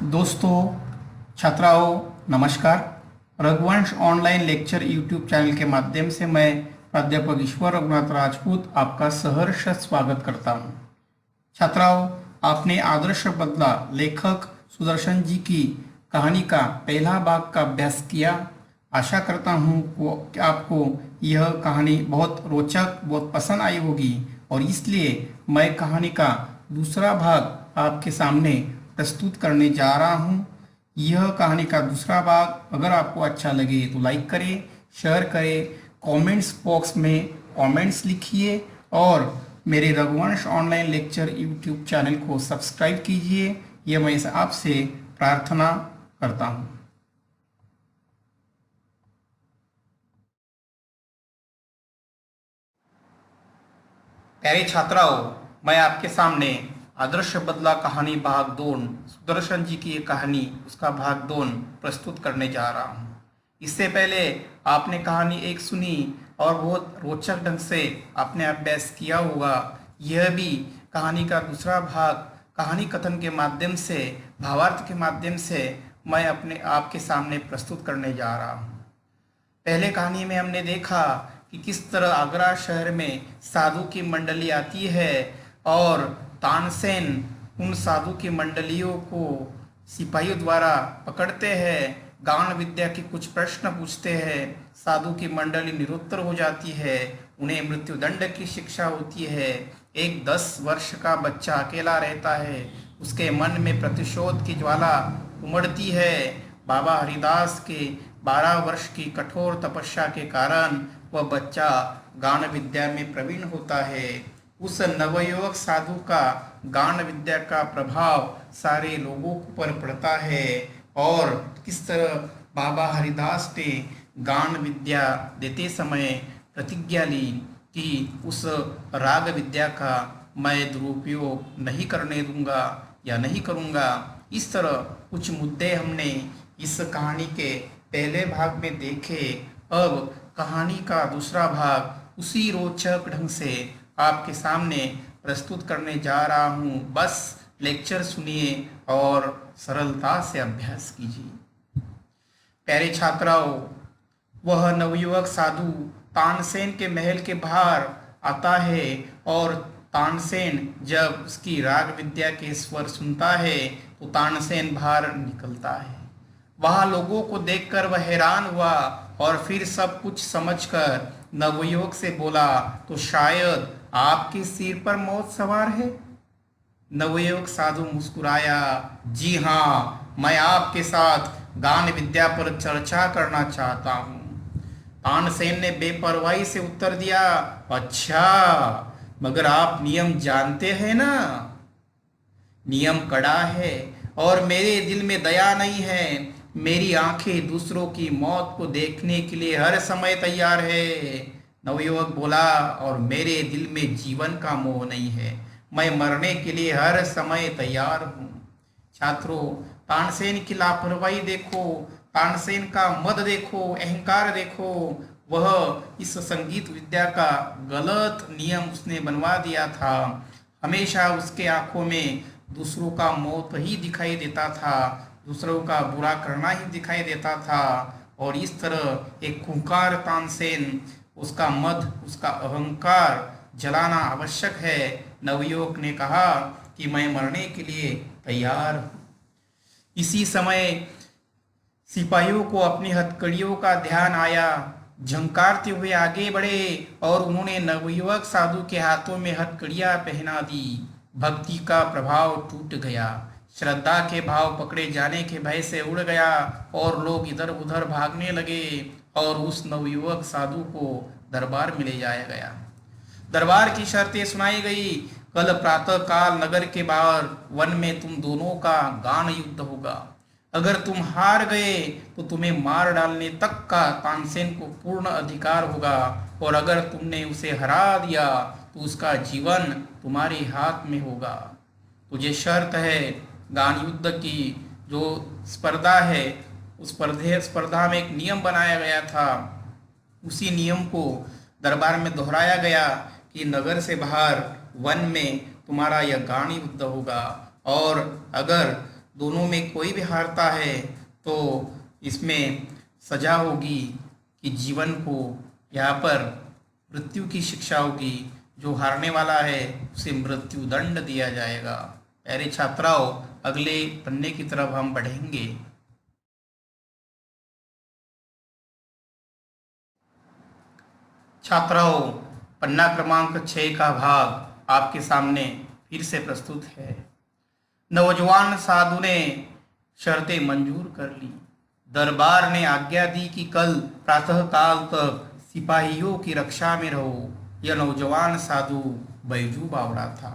दोस्तों, छात्राओं, नमस्कार। Raghuvansh online lecture YouTube channel के माध्यम से मैं प्राध्यापक ईश्वर रघुनाथ राजपूत आपका सहर्ष स्वागत करता हूं। छात्राओं, आपने आदर्श बदला लेखक सुदर्शन जी की कहानी का पहला भाग का अभ्यास किया। आशा करता हूं कि आपको यह कहानी बहुत रोचक, बहुत पसंद आई होगी और इसलिए मैं कहानी का दूसरा भाग आपके सामने प्रस्तुत करने जा रहा हूं। यह कहानी का दूसरा भाग अगर आपको अच्छा लगे तो लाइक करें, शेयर करें, कमेंट्स बॉक्स में कमेंट्स लिखिए और मेरे Raghuvansh online lecture YouTube channel को सब्सक्राइब कीजिए। यह मैं आपसे प्रार्थना करता हूं। प्यारे छात्राओं, मैं आपके सामने आदर्श बदला कहानी भाग 2 सुदर्शन जी की ये कहानी उसका भाग 2 प्रस्तुत करने जा रहा हूँ। इससे पहले आपने कहानी 1 सुनी और बहुत रोचक ढंग से आपने अभ्यास किया होगा। यह भी कहानी का दूसरा भाग कहानी कथन के माध्यम से, भावार्थ के माध्यम से मैं अपने आपके सामने प्रस्तुत करने जा रहा हूँ। पहले कहानी में हमने देखा कि किस तरह आगरा शहर में साधु की मंडली आती है और तानसेन उन साधु की मंडलियों को सिपाहियों द्वारा पकड़ते हैं, गान विद्या के कुछ प्रश्न पूछते हैं। साधु की मंडली निरुत्तर हो जाती है, उन्हें मृत्युदंड की शिक्षा होती है। एक 10 वर्ष का बच्चा अकेला रहता है, उसके मन में प्रतिशोध की ज्वाला उमड़ती है। बाबा हरिदास के 12 वर्ष की कठोर तपस्या के कारण वह बच्चा गान विद्या में प्रवीण होता है। उस नवयुवक साधु का गान विद्या का प्रभाव सारे लोगों पर पड़ता है और किस तरह बाबा हरिदास ने गान विद्या देते समय प्रतिज्ञा ली कि उस राग विद्या का मैं दुरुपयोग नहीं करने दूंगा या नहीं करूंगा। इस तरह कुछ मुद्दे हमने इस कहानी के पहले भाग में देखे। अब कहानी का दूसरा भाग उसी रोचक ढंग से आपके सामने प्रस्तुत करने जा रहा हूँ। बस लेक्चर सुनिए और सरलता से अभ्यास कीजिए। प्यारे छात्राओं, वह नवयुवक साधु तानसेन के महल के बाहर आता है और तानसेन जब उसकी राग विद्या के स्वर सुनता है तो तानसेन बाहर निकलता है। वहां लोगों को देखकर वह हैरान हुआ और फिर सब कुछ समझकर नवयुवक से बोला, तो शायद आपके सिर पर मौत सवार है। नवयुवक साधु मुस्कुराया, जी हाँ, मैं आपके साथ गान विद्या पर चर्चा करना चाहता हूँ। तानसेन ने बेपरवाही से उत्तर दिया, अच्छा, मगर आप नियम जानते हैं ना? नियम कड़ा है और मेरे दिल में दया नहीं है। मेरी आंखें दूसरों की मौत को देखने के लिए हर समय तैयार है। नवयुवक बोला, और मेरे दिल में जीवन का मोह नहीं है। मैं मरने के लिए हर समय तैयार हूँ। छात्रों, तानसेन की लापरवाही देखो, तानसेन का मद देखो, अहंकार देखो। वह इस संगीत विद्या का गलत नियम उसने बनवा दिया था। हमेशा उसके आंखों में दूसरों का मौत ही दिखाई देता था, दूसरों का बुरा करना ही दिखाई देता था। और इस तरह एक खूंखार तानसेन, उसका मद, उसका अहंकार जलाना आवश्यक है। नवयुवक ने कहा कि मैं मरने के लिए तैयार हूँ। इसी समय सिपाहियों को अपनी हथकड़ियों का ध्यान आया। झंकारते हुए आगे बढ़े और उन्होंने नवयुवक साधु के हाथों में हथकड़ियां पहना दी। भक्ति का प्रभाव टूट गया, श्रद्धा के भाव पकड़े जाने के भय से उड़ गया और लोग इधर उधर भागने लगे और उस नवयुवक साधु को दरबार में ले जाया गया। दरबार की शर्तें सुनाई गई। कल प्रातः काल नगर के बाहर वन में तुम दोनों का गान युद्ध होगा। अगर तुम हार गए तो तुम्हें मार डालने तक का तानसेन को पूर्ण अधिकार होगा और अगर तुमने उसे हरा दिया तो उसका जीवन तुम्हारे हाथ में होगा। तो ये शर्त है गान युद्ध की। जो स्पर्धा है उस स्पर्धा में एक नियम बनाया गया था। उसी नियम को दरबार में दोहराया गया कि नगर से बाहर वन में तुम्हारा यह गान युद्ध होगा और अगर दोनों में कोई भी हारता है तो इसमें सजा होगी कि जीवन को यहाँ पर मृत्यु की शिक्षा होगी। जो हारने वाला है उसे मृत्यु दंड दिया जाएगा। प्यारे छात्राओं, अगले पन्ने की तरफ हम बढ़ेंगे। छात्राओं, पन्ना क्रमांक 6 का भाग आपके सामने फिर से प्रस्तुत है। नौजवान साधु ने शर्तें मंजूर कर ली। दरबार ने आज्ञा दी कि कल प्रातःकाल तक सिपाहियों की रक्षा में रहो। यह नौजवान साधु बैजू बावड़ा था।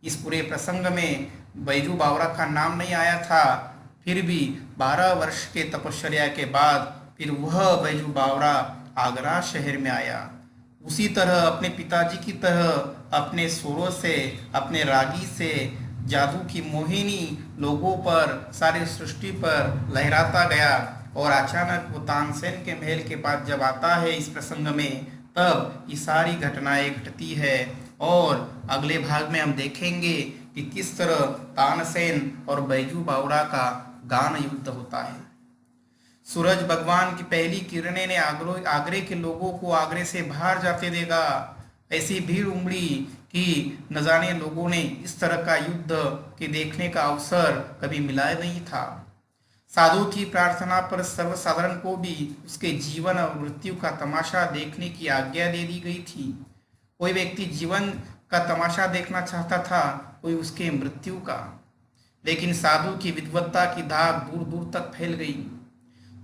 इस पूरे प्रसंग में बैजू बावड़ा का नाम नहीं आया था, फिर भी 12 वर्ष के तपश्चर्या के बाद फिर वह बैजू बावड़ा आगरा शहर में आया। उसी तरह अपने पिताजी की तरह अपने सुरों से, अपने रागी से जादू की मोहिनी लोगों पर, सारी सृष्टि पर लहराता गया। और अचानक वो तानसेन के महल के पास जब आता है इस प्रसंग में, तब ये सारी घटनाएं घटती है। और अगले भाग में हम देखेंगे कि किस तरह तानसेन और बैजू बावड़ा का गान युद्ध होता है। सूरज भगवान की पहली किरणें ने आगरे के लोगों को आगरे से बाहर जाते देगा। ऐसी भीड़ उमड़ी कि न जाने लोगों ने इस तरह का युद्ध के देखने का अवसर कभी मिला नहीं था। साधु की प्रार्थना पर सर्वसाधारण को भी उसके जीवन और मृत्यु का तमाशा देखने की आज्ञा दे दी गई थी। कोई व्यक्ति जीवन का तमाशा देखना चाहता था, कोई उसके मृत्यु का। लेकिन साधु की विद्वत्ता की धाक दूर दूर तक फैल गई।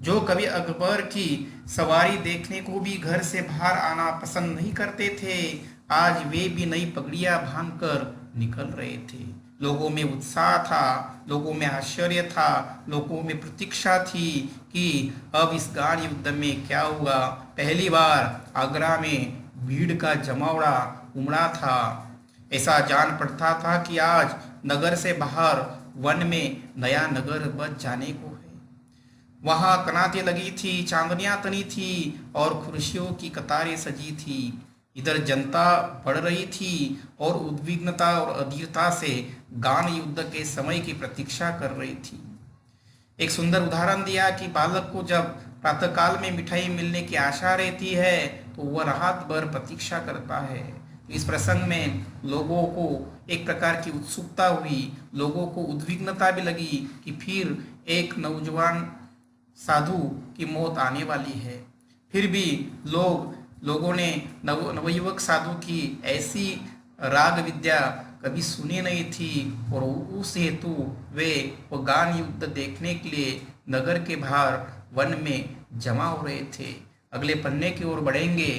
जो कभी अकबर की सवारी देखने को भी घर से बाहर आना पसंद नहीं करते थे, आज वे भी नई पगड़ियां बांधकर निकल रहे थे। लोगों में उत्साह था, लोगों में आश्चर्य था, लोगों में प्रतीक्षा थी कि अब इस गान युद्ध में क्या हुआ। पहली बार आगरा में भीड़ का जमावड़ा उमड़ा था। ऐसा जान पड़ता था कि आज नगर से बाहर वन में नया नगर बच जाने को है। वहां कनातें लगी थी, चांदनियां तनी थी और खुर्सियों की कतारें सजी थी। इधर जनता बढ़ रही थी और उद्विग्नता और अधीरता से गान युद्ध के समय की प्रतीक्षा कर रही थी। एक सुंदर उदाहरण दिया कि बालक को जब प्रातःकाल में मिठाई मिलने की आशा रहती है तो वह रात भर प्रतीक्षा करता है। इस प्रसंग में लोगों को एक प्रकार की उत्सुकता हुई, लोगों को उद्विग्नता भी लगी कि फिर एक नौजवान साधु की मौत आने वाली है। फिर भी लोगों ने नवयुवक साधु की ऐसी राग विद्या कभी सुनी नहीं थी और उस हेतु वे वो गान युद्ध देखने के लिए नगर के बाहर वन में जमा हो रहे थे। अगले पन्ने की ओर बढ़ेंगे।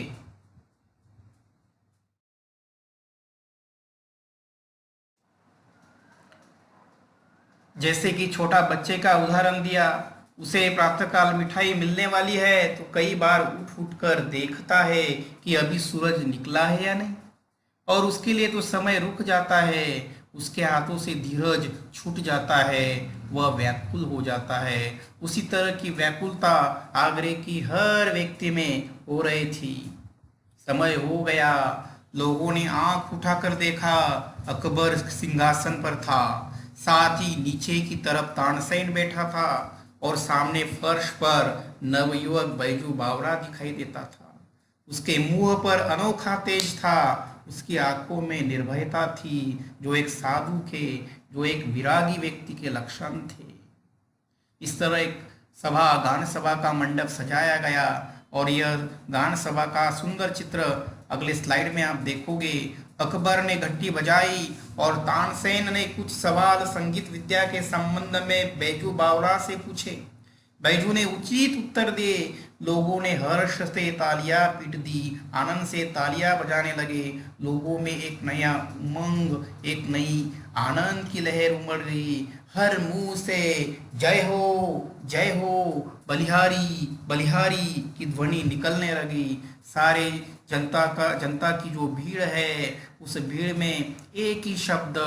जैसे कि छोटा बच्चे का उदाहरण दिया, उसे प्रातःकाल मिठाई मिलने वाली है तो कई बार उठ उठ कर देखता है कि अभी सूरज निकला है या नहीं, और उसके लिए तो समय रुक जाता है, उसके हाथों से धीरज छूट जाता है, वह व्याकुल हो जाता है। उसी तरह की व्याकुलता आगरे की हर व्यक्ति में हो रही थी। समय हो गया, लोगों ने आंख उठाकर देखा, अकबर सिंहासन पर था, साथ ही नीचे की तरफ तानसेन बैठा था और सामने फर्श पर नवयुवक बैजू बावड़ा दिखाई देता था। उसके मुंह पर अनोखा तेज था, उसकी आंखों में निर्भयता थी, जो एक साधु के, जो एक विरागी व्यक्ति के लक्षण थे। इस तरह एक गान सभा का मंडप सजाया गया और यह गान सभा का सुंदर चित्र अगले स्लाइड में आप देखोगे। अकबर ने घंटी बजाई और तानसेन ने कुछ सवाल संगीत विद्या के संबंध में बैजू बावड़ा से पूछे। बैजू ने उचित उत्तर दिए। लोगों ने हर्ष से तालियां पीट दी, आनंद से तालियां बजाने लगे। लोगों में एक नया उमंग, एक नई आनंद की लहर उमड़ गई। हर मुंह से जय हो बलिहारी बलिहारी की ध्वनि निकलने लगी। सारे जनता की जो भीड़ है, उस भीड़ में एक ही शब्द,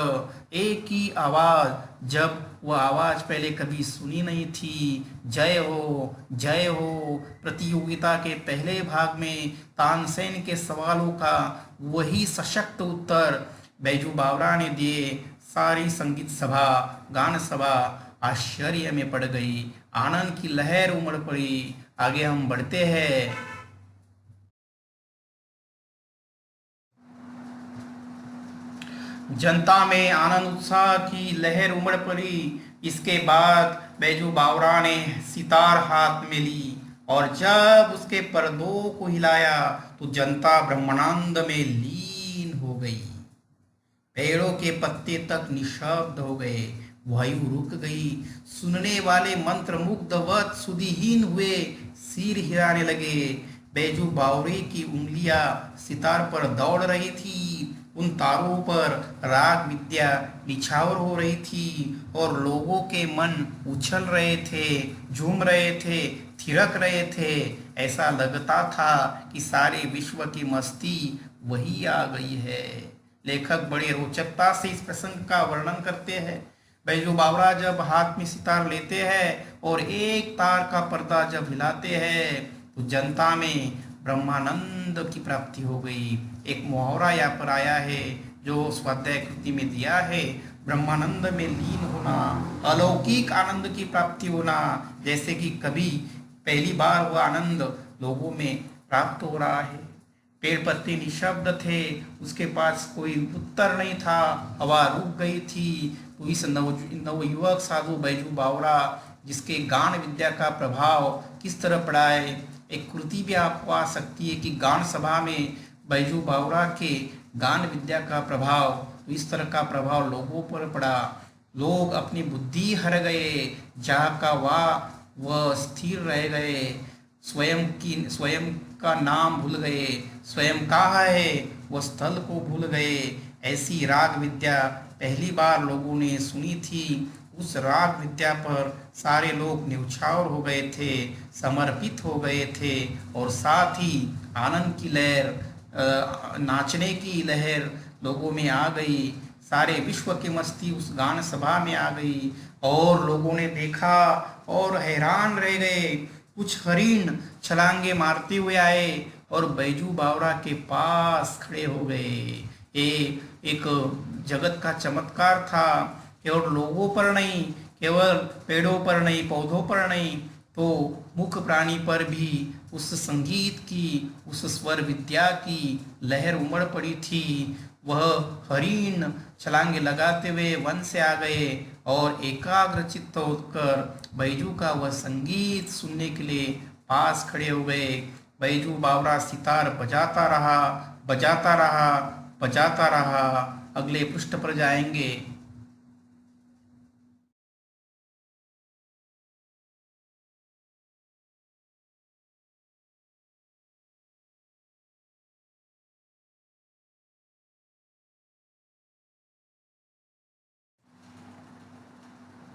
एक ही आवाज, जब वह आवाज पहले कभी सुनी नहीं थी, जय हो। प्रतियोगिता के पहले भाग में तानसेन के सवालों का वही सशक्त उत्तर बैजू बावड़ा ने दिए। सारी संगीत सभा, गान सभा आश्चर्य में पड़ गई, आनंद की लहर उमड़ पड़ी। आगे हम बढ़ते हैं। जनता में आनंद उत्साह की लहर उमड़ पड़ी। इसके बाद बैजू बावरा ने सितार हाथ में ली और जब उसके पर्दों को हिलाया तो जनता ब्रह्मानंद में लीन हो गई। पेड़ों के पत्ते तक निशब्द हो गए, वायु रुक गई, सुनने वाले मंत्र मुग्धवत सुधिहीन हुए, सिर हिलाने लगे। बैजू बावरे की उंगलियां सितार पर दौड़ रही थी, उन तारों पर राग विद्या निछावर हो रही थी और लोगों के मन उछल रहे थे, झूम रहे थे, थिरक रहे थे। ऐसा लगता था कि सारे विश्व की मस्ती वही आ गई है। लेखक बड़े रोचकता से इस प्रसंग का वर्णन करते हैं। बैजू बावरा जब हाथ में सितार लेते हैं और एक तार का पर्दा जब हिलाते हैं तो जनता में ब्रह्मानंद की प्राप्ति हो गई। एक मुहावरा यहाँ पर आया है जो स्वाध्याय कृति में दिया है, ब्रह्मानंद में लीन होना, अलौकिक आनंद की प्राप्ति होना। जैसे कि कभी पहली बार वह आनंद लोगों में प्राप्त हो रहा है। पेड़ पत्ते निशब्द थे, उसके पास कोई उत्तर नहीं था, हवा रुक गई थी। तो इस नवयुवक साधु बैजू बावरा जिसके गान विद्या का प्रभाव किस तरह पड़ा है, एक कृति भी आपको आ सकती है कि गान सभा में बैजू बावरा के गान विद्या का प्रभाव, तो इस तरह का प्रभाव लोगों पर पड़ा। लोग अपनी बुद्धि हर गए, जहाँ का वह स्थिर रह गए, स्वयं का नाम भूल गए, स्वयं कहाँ है वह स्थल को भूल गए। ऐसी राग विद्या पहली बार लोगों ने सुनी थी। उस राग विद्या पर सारे लोग न्यौछावर हो गए थे, समर्पित हो गए थे और साथ ही आनंद की लहर, नाचने की लहर लोगों में आ गई। सारे विश्व की मस्ती उस गान सभा में आ गई और लोगों ने देखा और हैरान रह गए। कुछ हरिण छलांगे मारते हुए आए और बैजू बावरा के पास खड़े हो गए। ये एक जगत का चमत्कार था। केवल लोगों पर नहीं, केवल पेड़ों पर नहीं, पौधों पर नहीं, तो मुख प्राणी पर भी उस संगीत की, उस स्वर विद्या की लहर उमड़ पड़ी थी। वह हरिण छलांगे लगाते हुए वन से आ गए और एकाग्र चित्त होकर बैजू का वह संगीत सुनने के लिए पास खड़े हो गए। बैजू बावरा सितार बजाता रहा, बजाता रहा, बजाता रहा। अगले पृष्ठ पर जाएंगे।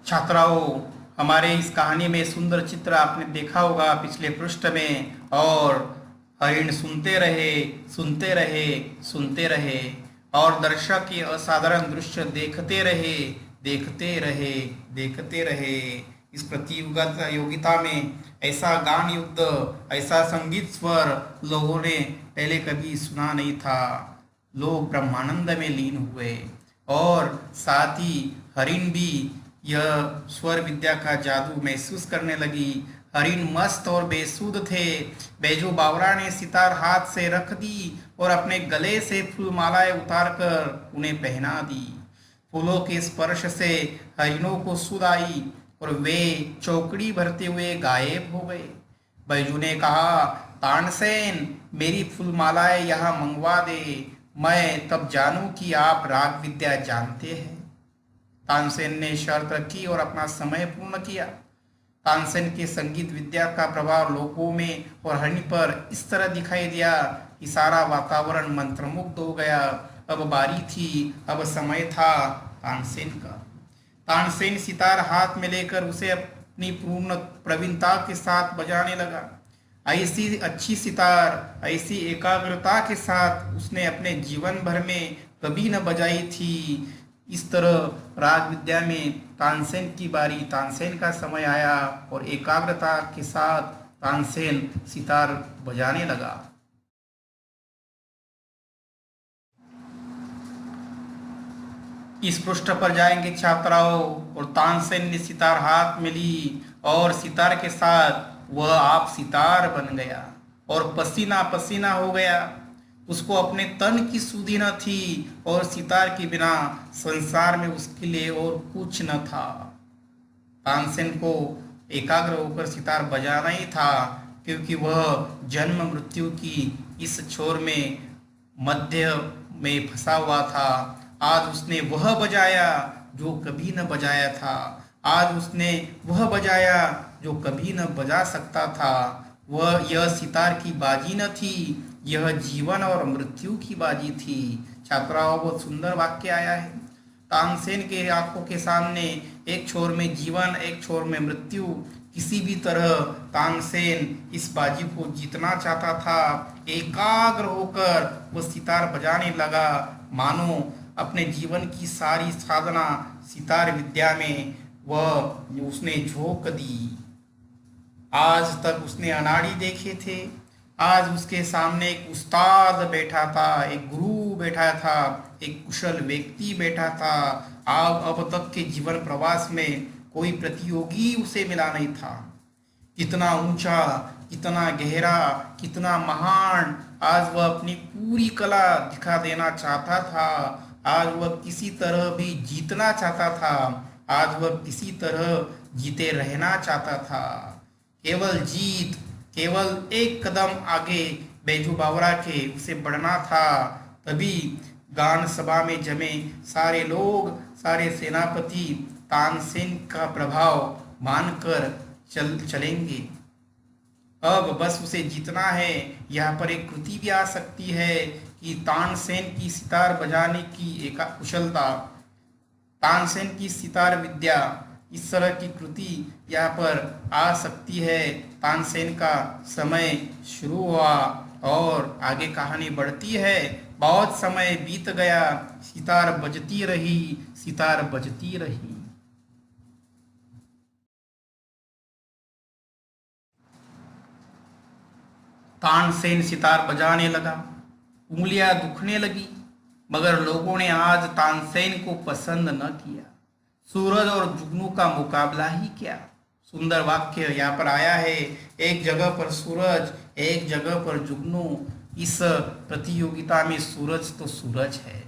छात्राओं, हमारे इस कहानी में सुंदर चित्र आपने देखा होगा पिछले पृष्ठ में। और हरिण सुनते रहे, सुनते रहे, सुनते रहे और दर्शक ये असाधारण दृश्य देखते रहे, देखते रहे, देखते रहे। इस प्रतियोगिता में ऐसा गान युद्ध, ऐसा संगीत स्वर लोगों ने पहले कभी सुना नहीं था। लोग ब्रह्मानंद में लीन हुए और साथ ही हरिण भी यह स्वर विद्या का जादू महसूस करने लगी। हरिण मस्त और बेसुध थे। बैजू बावरा ने सितार हाथ से रख दी और अपने गले से फूलमालाएं उतारकर उन्हें पहना दी। फूलों के स्पर्श से हरिणों को सुध आई और वे चौकड़ी भरते हुए गायब हो गए। बैजू ने कहा, तानसेन, मेरी फूलमालाएं यहाँ मंगवा दे, मैं तब जानूं कि आप राग विद्या जानते हैं। तानसेन ने शर्त रखी और अपना समय पूर्ण किया। तानसेन के संगीत विद्या का प्रभाव लोगों में और हरिण पर इस तरह दिखाई दिया कि सारा वातावरण मंत्रमुग्ध हो गया। अब बारी थी, अब समय था तानसेन का। तानसेन सितार हाथ में लेकर उसे अपनी पूर्ण प्रवीणता के साथ बजाने लगा। ऐसी अच्छी सितार, ऐसी एकाग्रता के साथ उसने अपने जीवन भर में कभी न बजाई थी। इस तरह राग विद्या में तानसेन की बारी, तानसेन का समय आया और एकाग्रता के साथ तानसेन सितार बजाने लगा। इस पृष्ठ पर जाएंगे छात्राओं। और तानसेन ने सितार हाथ में ली और सितार के साथ वह आप सितार बन गया और पसीना पसीना हो गया। उसको अपने तन की सुधि न थी और सितार के बिना संसार में उसके लिए और कुछ न था। तानसेन को एकाग्र होकर सितार बजाना ही था, क्योंकि वह जन्म मृत्यु की इस छोर में मध्य में फंसा हुआ था। आज उसने वह बजाया जो कभी न बजाया था। आज उसने वह बजाया जो कभी न बजा सकता था। वह यह सितार की बाजी न थी, यह जीवन और मृत्यु की बाजी थी। छात्राओं, बहुत सुंदर वाक्य आया है। तानसेन के आंखों के सामने एक छोर में जीवन, एक छोर में मृत्यु। किसी भी तरह तानसेन इस बाजी को जीतना चाहता था। एकाग्र होकर वह सितार बजाने लगा, मानो अपने जीवन की सारी साधना सितार विद्या में वह उसने झोंक दी। आज तक उसने अनाड़ी देखे थे, आज उसके सामने एक उस्ताद बैठा था, एक गुरु बैठा था, एक कुशल व्यक्ति बैठा था। अब तक के जीवन प्रवास में कोई प्रतियोगी उसे मिला नहीं था। कितना ऊंचा, कितना गहरा, कितना महान आज वह अपनी पूरी कला दिखा देना चाहता था। आज वह किसी तरह भी जीतना चाहता था। आज वह किसी तरह जीते रहना चाहता था। केवल जीत, केवल एक कदम आगे बैजू बावरा के उसे बढ़ना था। तभी गान सभा में जमे सारे लोग, सारे सेनापति तानसेन का प्रभाव मानकर चलेंगे। अब बस उसे जीतना है। यहाँ पर एक कृति भी आ सकती है कि तानसेन की सितार बजाने की एक कुशलता, तानसेन की सितार विद्या, इस तरह की कृति यहाँ पर आ सकती है। तानसेन का समय शुरू हुआ और आगे कहानी बढ़ती है। बहुत समय बीत गया, सितार बजती रही, सितार बजती रही। तानसेन सितार बजाने लगा, उंगलियां दुखने लगी, मगर लोगों ने आज तानसेन को पसंद न किया। सूरज और जुगनू का मुकाबला ही क्या। सुंदर वाक्य यहाँ पर आया है। एक जगह पर सूरज, एक जगह पर जुगनू। इस प्रतियोगिता में सूरज तो सूरज है,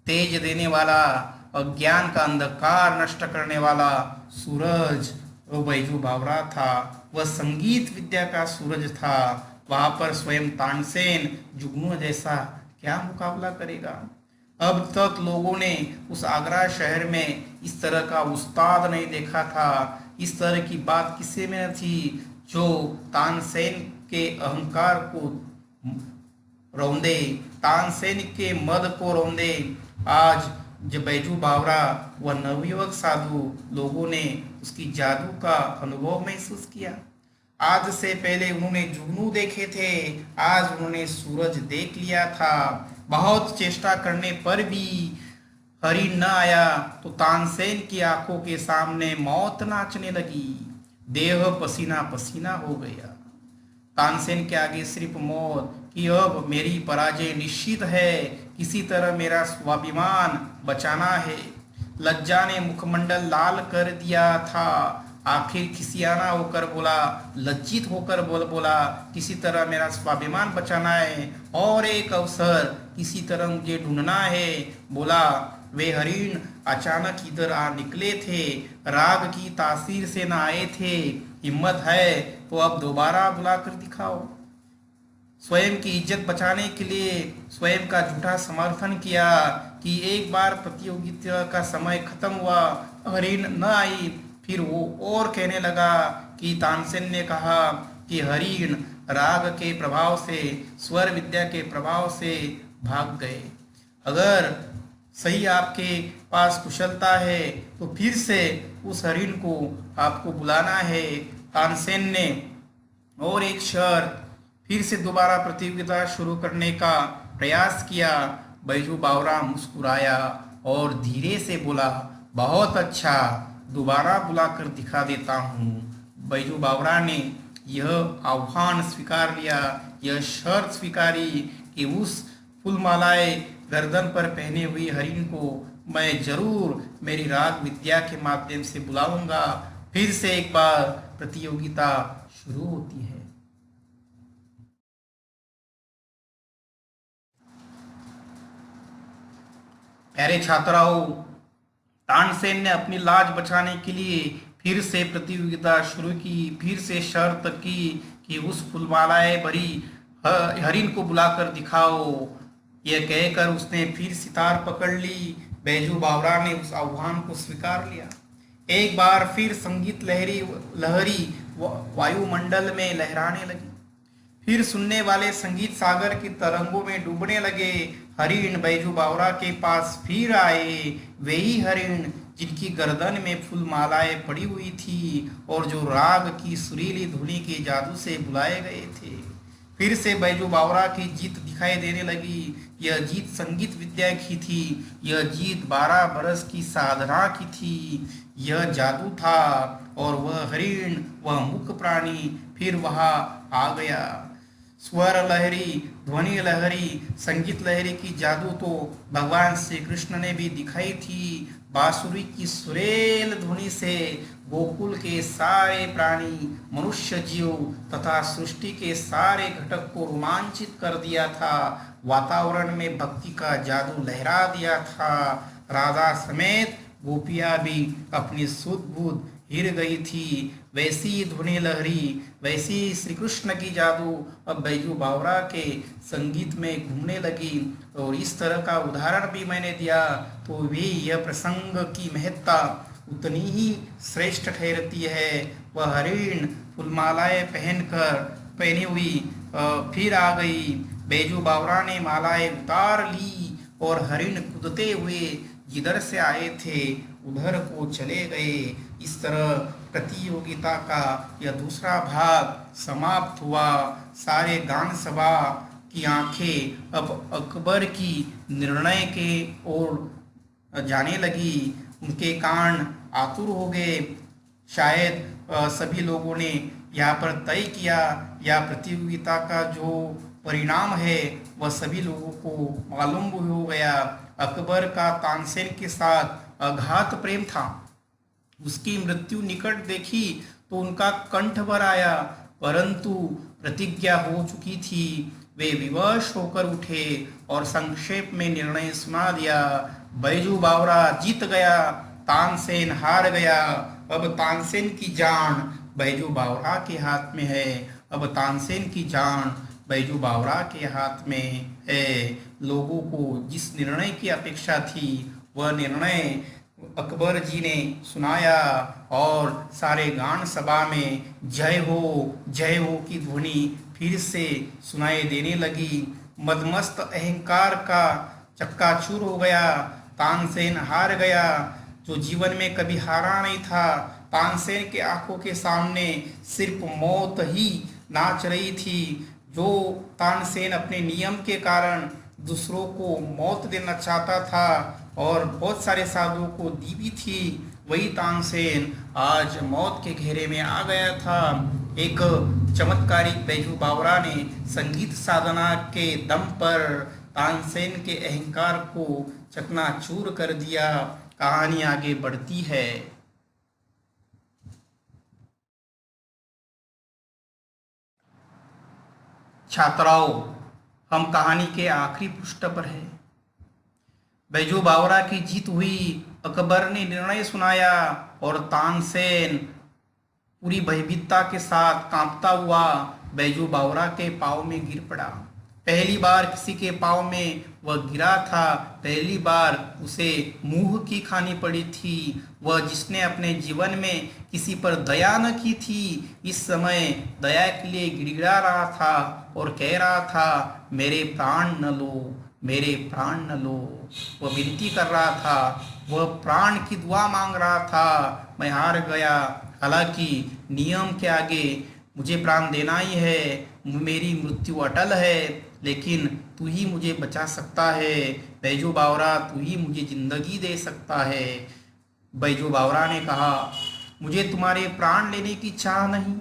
तेज देने वाला, अज्ञान का अंधकार नष्ट करने वाला सूरज वो बैजू बावरा था। वह संगीत विद्या का सूरज था। वहां पर स्वयं तानसेन जुगनू जैसा क्या मुकाबला करेगा। अब तक लोगों ने उस आगरा शहर में इस तरह का उस्ताद नहीं देखा था। इस तरह की बात किसी में न थी जो तानसेन के अहंकार को रौंदे, तानसेन के मद को रौंदे। आज जब बैजू बावरा वह नवयुवक साधु, लोगों ने उसकी जादू का अनुभव महसूस किया। आज से पहले उन्होंने जुगनू देखे थे, आज उन्होंने सूरज देख लिया था। बहुत चेष्टा करने पर भी हरिण न आया तो तानसेन की आंखों के सामने मौत नाचने लगी। देह पसीना पसीना हो गया। तानसेन के आगे सिर्फ मौत कि अब मेरी पराजय निश्चित है। किसी तरह मेरा स्वाभिमान बचाना है। लज्जा ने मुखमंडल लाल कर दिया था। आखिर खिसियाना होकर बोला, लज्जित होकर बोला, किसी तरह मेरा स्वाभिमान बचाना है और एक अवसर किसी तरह मुझे ढूंढना है। बोला, वे हरिण अचानक इधर आ निकले थे, राग की तासीर से न आए थे। हिम्मत है तो अब दोबारा बुलाकर दिखाओ। स्वयं की इज्जत बचाने के लिए स्वयं का झूठा समर्थन किया कि एक बार प्रतियोगिता का समय खत्म हुआ, हरिण न आई। फिर वो और कहने लगा कि तानसेन ने कहा कि हरिण राग के प्रभाव से, स्वर विद्या के प्रभाव से भाग गए। अगर सही आपके पास कुशलता है तो फिर से उस हरिण को आपको बुलाना है। तानसेन ने और एक शर्त, फिर से दोबारा प्रतियोगिता शुरू करने का प्रयास किया। बैजू बावरा मुस्कुराया और धीरे से बोला, बहुत अच्छा, दोबारा बुलाकर दिखा देता हूँ। बैजू बावरा ने यह आह्वान स्वीकार लिया, यह शर्त स्वीकारी कि उस फूलमालाएं गर्दन पर पहने हुई हरिण को मैं जरूर मेरी राग विद्या के माध्यम से बुलाऊंगा। फिर से एक बार प्रतियोगिता शुरू होती है। प्यारे छात्राओं, तानसेन ने अपनी लाज बचाने के लिए फिर से प्रतियोगिता शुरू की। फिर से शर्त की कि उस फूलमालाएं भरी हरिण को बुलाकर दिखाओ। यह कहकर उसने फिर सितार पकड़ ली। बैजू बावरा ने उस आह्वान को स्वीकार लिया। एक बार फिर संगीत लहरी वायुमंडल में लहराने लगी। फिर सुनने वाले संगीत सागर की तरंगों में डूबने लगे। हरिण बैजू बावरा के पास फिर आए, वही हरिण जिनकी गर्दन में फूलमालाएं पड़ी हुई थी और जो राग की सुरीली धुनी के जादू से बुलाए गए थे। फिर से बैजू बावरा की जीत दिखाई देने लगी। यह जीत संगीत विद्या की थी। यह जीत 12 बरस की साधना की थी। यह जादू था और वह हरिण, वह मुख प्राणी फिर वहां आ गया। स्वर लहरी, ध्वनि लहरी, संगीत लहरी की जादू तो भगवान श्री कृष्ण ने भी दिखाई थी। बांसुरी की सुरेल ध्वनि से गोकुल के सारे प्राणी, मनुष्य जीव तथा सृष्टि के सारे घटक को रोमांचित कर दिया था। वातावरण में भक्ति का जादू लहरा दिया था। राधा समेत गोपियां भी अपनी सुध बुध हिर गई थी। वैसी ध्वनि लहरी, वैसी श्री कृष्ण की जादू अब बैजू बावरा के संगीत में घूमने लगी। और इस तरह का उदाहरण भी मैंने दिया तो भी यह प्रसंग की महत्ता उतनी ही श्रेष्ठ ठहरती है। वह हरिण फूलमालाएं पहनी हुई फिर आ गई। बैजू बावरा ने मालाएं उतार ली और हरिण कूदते हुए जिधर से आए थे उधर को चले गए। इस तरह प्रतियोगिता का यह दूसरा भाग समाप्त हुआ। सारे गान सभा की आंखें अब अकबर की निर्णय के ओर जाने लगी। उनके कान आतुर हो गए। शायद सभी लोगों ने यहाँ पर तय किया या प्रतियोगिता का जो परिणाम है वह सभी लोगों को मालूम हो गया। अकबर का तानसेन के साथ अघात प्रेम था। उसकी मृत्यु निकट देखी तो उनका कंठ भर आया, परंतु प्रतिज्ञा हो चुकी थी। वे विवश होकर उठे और संक्षेप में निर्णय सुना दिया। बैजू बावरा जीत गया, तानसेन हार गया। अब तानसेन की जान बैजू बावरा के हाथ में है। अब तानसेन की जान बैजू बावरा के हाथ में है। लोगों को जिस निर्णय की अपेक्षा थी वह निर्णय अकबर जी ने सुनाया और सारे गान सभा में जय हो की ध्वनि फिर से सुनाई देने लगी। मदमस्त अहंकार का चक्काचूर हो गया। तानसेन हार गया जो जीवन में कभी हारा नहीं था। तानसेन के आंखों के सामने सिर्फ मौत ही नाच रही थी। जो तानसेन अपने नियम के कारण दूसरों को मौत देना चाहता था और बहुत सारे साधुओं को दी भी थी, वही तानसेन आज मौत के घेरे में आ गया था। एक चमत्कारिक बैजू बावरा ने संगीत साधना के दम पर तानसेन के अहंकार को चकनाचूर कर दिया। कहानी आगे बढ़ती है। छात्राओं, हम कहानी के आखिरी पृष्ठ पर हैं। बैजू बावरा की जीत हुई। अकबर ने निर्णय सुनाया और तानसेन पूरी भयभीतता के साथ कांपता हुआ बैजू बावरा के पाँव में गिर पड़ा। पहली बार किसी के पाँव में वह गिरा था। पहली बार उसे मुंह की खानी पड़ी थी। वह जिसने अपने जीवन में किसी पर दया न की थी, इस समय दया के लिए गिड़गिड़ा रहा था और कह रहा था, मेरे प्राण न लो, मेरे प्राण न लो। वह विनती कर रहा था, वह प्राण की दुआ मांग रहा था। मैं हार गया, हालांकि नियम के आगे मुझे प्राण देना ही है। मेरी मृत्यु अटल है, लेकिन तू ही मुझे बचा सकता है। बैजू बावरा, तू ही मुझे जिंदगी दे सकता है। बैजू बावरा ने कहा, मुझे तुम्हारे प्राण लेने की चाह नहीं।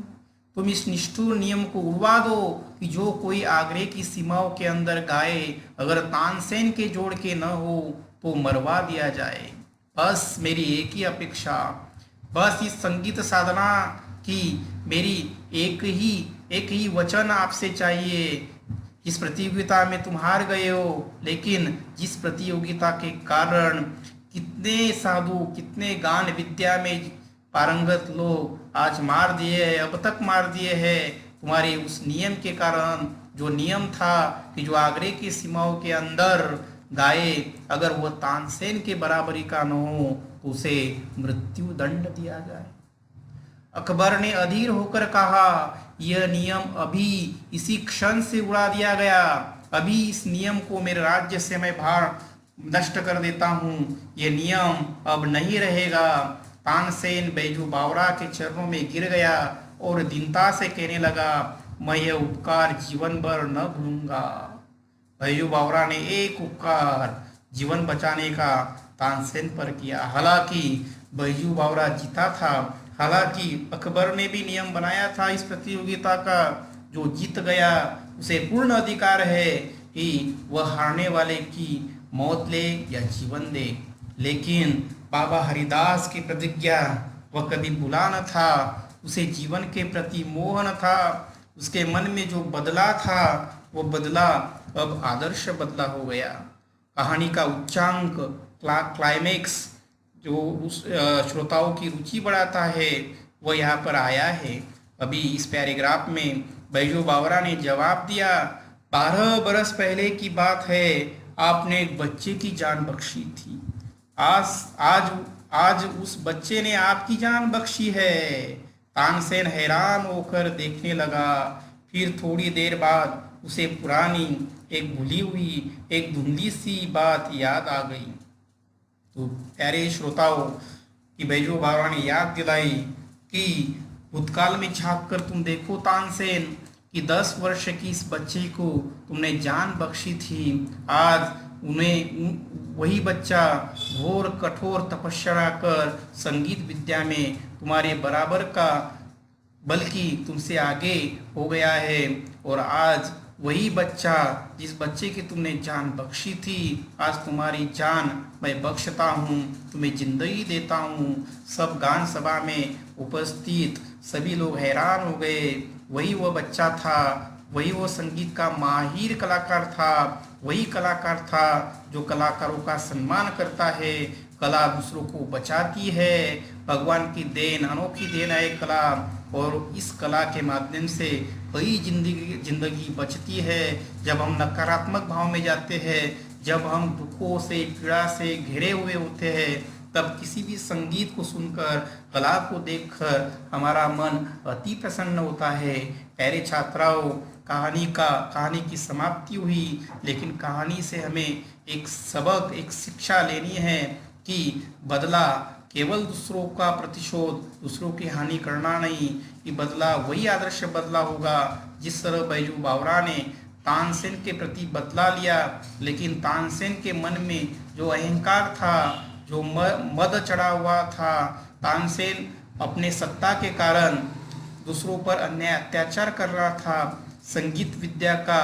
तुम इस निष्ठुर नियम को उड़वा दो कि जो कोई आग्रह की सीमाओं के अंदर गाए, अगर तानसेन के जोड़ के न हो तो मरवा दिया जाए। बस मेरी एक ही अपेक्षा, बस इस संगीत साधना की मेरी एक ही वचन आपसे चाहिए। इस प्रतियोगिता में तुम हार गए हो, लेकिन जिस प्रतियोगिता के कारण कितने साधु, कितने गान विद्या में पारंगत लोग आज मार दिए हैं, अब तक मार दिए हैं तुम्हारे उस नियम के कारण। जो नियम था कि जो आगरे की सीमाओं के अंदर गाए, अगर वह तानसेन के बराबरी का न हो तो उसे मृत्यु दंड दिया जाए। अकबर ने अधीर होकर कहा, यह नियम अभी इसी क्षण से उड़ा दिया गया। अभी इस नियम को मेरे राज्य से मैं बाहर नष्ट कर देता हूँ। यह नियम अब नहीं रहेगा। तानसेन बैजू बावरा के चरणों में गिर गया और दीनता से कहने लगा, मैं यह उपकार जीवन भर न भूलूंगा। बैजू बावरा ने एक उपकार जीवन बचाने का तानसेन पर किया। हालांकि बैजू बावरा जीता था, हालांकि अकबर ने भी नियम बनाया था इस प्रतियोगिता का, जो जीत गया उसे पूर्ण अधिकार है कि वह हारने वाले की मौत ले या जीवन दे। लेकिन बाबा हरिदास की प्रतिज्ञा वह कभी भूला न था। उसे जीवन के प्रति मोह न था। उसके मन में जो बदला था वो बदला अब आदर्श बदला हो गया। कहानी का उच्चांक, क्लाइमेक्स जो उस श्रोताओं की रुचि बढ़ाता है वह यहाँ पर आया है। अभी इस पैराग्राफ में बैजू बावरा ने जवाब दिया, 12 बरस पहले की बात है, आपने एक बच्चे की जान बख्शी थी। आज उस बच्चे ने आपकी जान बख्शी है। तानसेन हैरान होकर देखने लगा। फिर थोड़ी देर बाद उसे पुरानी एक भूली हुई, एक धुंधली सी बात याद आ गई। तो प्यारे श्रोताओं की बैजू बावरा ने याद दिलाई कि भूतकाल में झांक कर तुम देखो तानसेन कि 10 वर्ष की इस बच्चे को तुमने जान बख्शी थी। आज वही बच्चा घोर कठोर तपस्या कर संगीत विद्या में तुम्हारे बराबर का, बल्कि तुमसे आगे हो गया है। और आज वही बच्चा, जिस बच्चे की तुमने जान बख्शी थी, आज तुम्हारी जान मैं बख्शता हूँ, तुम्हें जिंदगी देता हूँ। सब गान सभा में उपस्थित सभी लोग हैरान हो गए। वही वो बच्चा था, वही वो संगीत का माहिर कलाकार था, वही कलाकार था जो कलाकारों का सम्मान करता है। कला दूसरों को बचाती है। भगवान की देन, अनोखी देन है कला, और इस कला के माध्यम से कई जिंदगी बचती है। जब हम नकारात्मक भाव में जाते हैं, जब हम दुखों से, पीड़ा से घिरे हुए होते हैं, तब किसी भी संगीत को सुनकर, कला को देखकर हमारा मन अति प्रसन्न होता है। प्यारे छात्राओं, कहानी की समाप्ति हुई, लेकिन कहानी से हमें एक सबक, एक शिक्षा लेनी है कि बदला केवल दूसरों का प्रतिशोध, दूसरों की हानि करना नहीं, कि बदला वही आदर्श बदला होगा जिस तरह बैजू बावरा ने तानसेन के प्रति बदला लिया। लेकिन तानसेन के मन में जो अहंकार था, जो मद चढ़ा हुआ था, तानसेन अपने सत्ता के कारण दूसरों पर अन्याय अत्याचार कर रहा था, संगीत विद्या का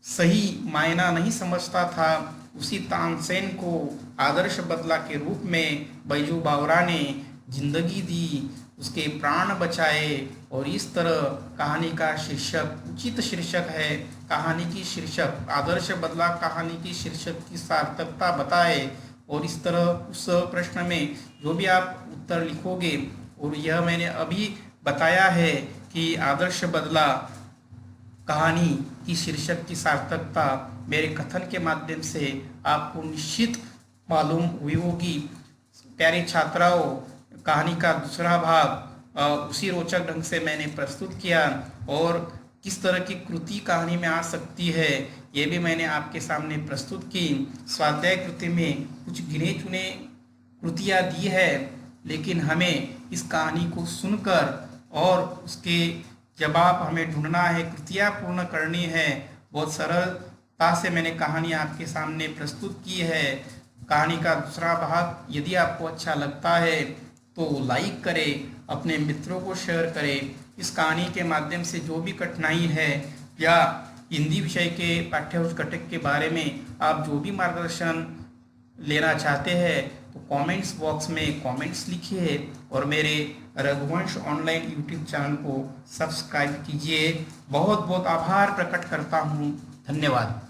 सही मायना नहीं समझता था। उसी तानसेन को आदर्श बदला के रूप में बैजू बावरा ने जिंदगी दी, उसके प्राण बचाए। और इस तरह कहानी का शीर्षक, उचित शीर्षक है, कहानी की शीर्षक आदर्श बदला, कहानी की शीर्षक की सार्थकता बताए। और इस तरह उस प्रश्न में जो भी आप उत्तर लिखोगे, और यह मैंने अभी बताया है कि आदर्श बदला कहानी की शीर्षक की सार्थकता मेरे कथन के माध्यम से आपको निश्चित मालूम हुई होगी। प्यारे छात्राओं, कहानी का दूसरा भाग उसी रोचक ढंग से मैंने प्रस्तुत किया, और किस तरह की कृति कहानी में आ सकती है ये भी मैंने आपके सामने प्रस्तुत की। स्वाध्याय कृति में कुछ गिने चुने कृतियाँ दी है, लेकिन हमें इस कहानी को सुनकर और उसके जवाब हमें ढूंढना है, कृतियाँ पूर्ण करनी है। बहुत सरलता से मैंने कहानी आपके सामने प्रस्तुत की है। कहानी का दूसरा भाग यदि आपको अच्छा लगता है तो लाइक करें, अपने मित्रों को शेयर करें। इस कहानी के माध्यम से जो भी कठिनाई है या हिंदी विषय के पाठ्यपुस्तक घटक के बारे में आप जो भी मार्गदर्शन लेना चाहते हैं तो कमेंट्स बॉक्स में कमेंट्स लिखिए और मेरे रघुवंश ऑनलाइन यूट्यूब चैनल को सब्सक्राइब कीजिए। बहुत बहुत आभार प्रकट करता हूँ। धन्यवाद।